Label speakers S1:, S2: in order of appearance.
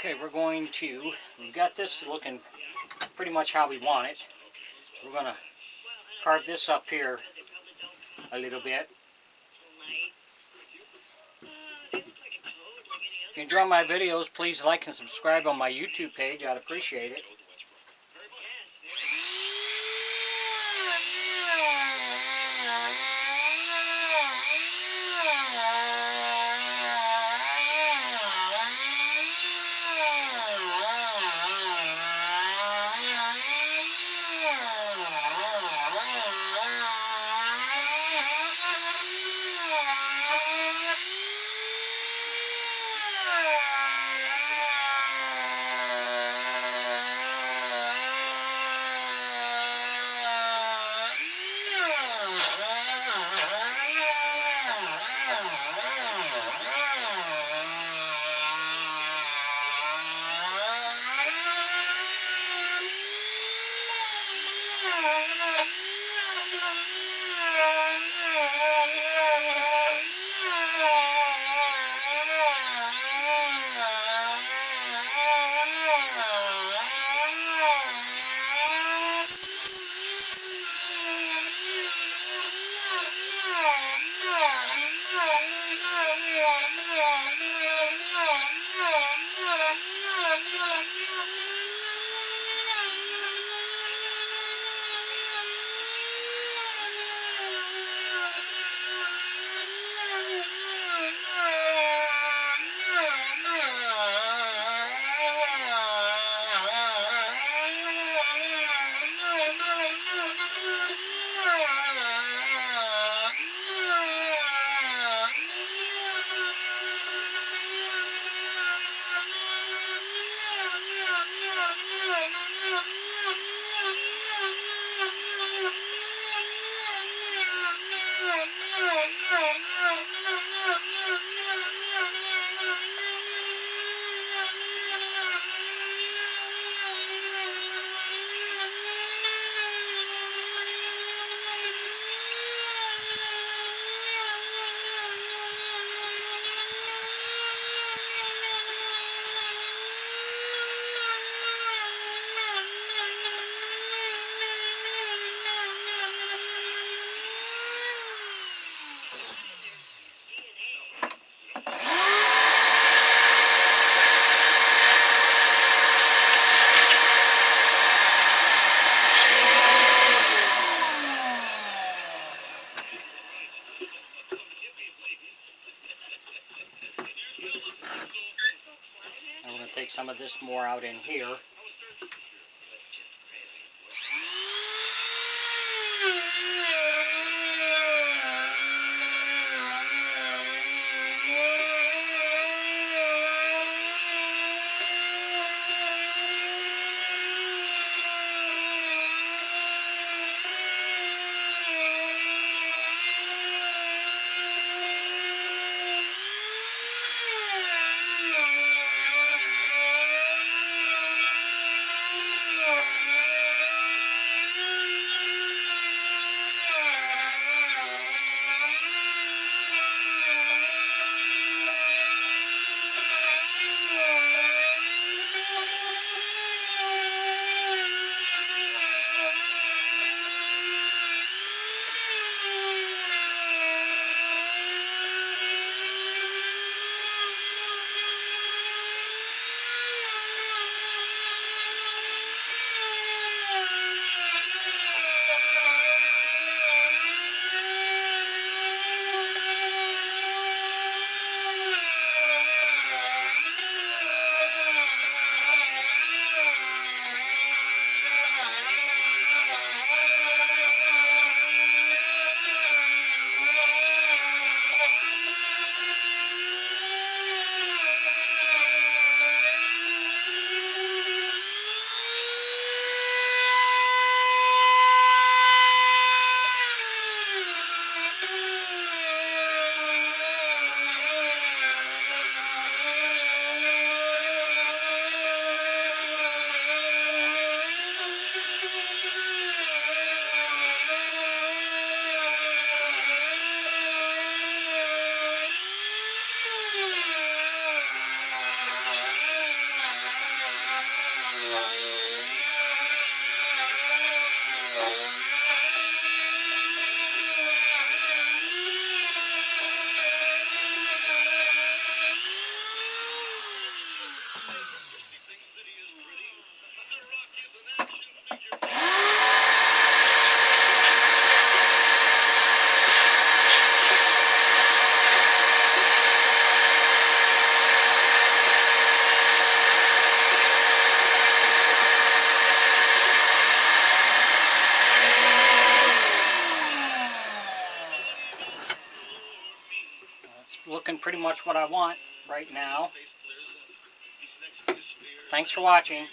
S1: Okay, we've got this looking pretty much how we want it. We're going to carve this up here a little bit. If you enjoy my videos, please like and subscribe on my YouTube page. I'd appreciate it. And we're going to take some of this more out in here. looking pretty much what I want right now. Thanks for watching.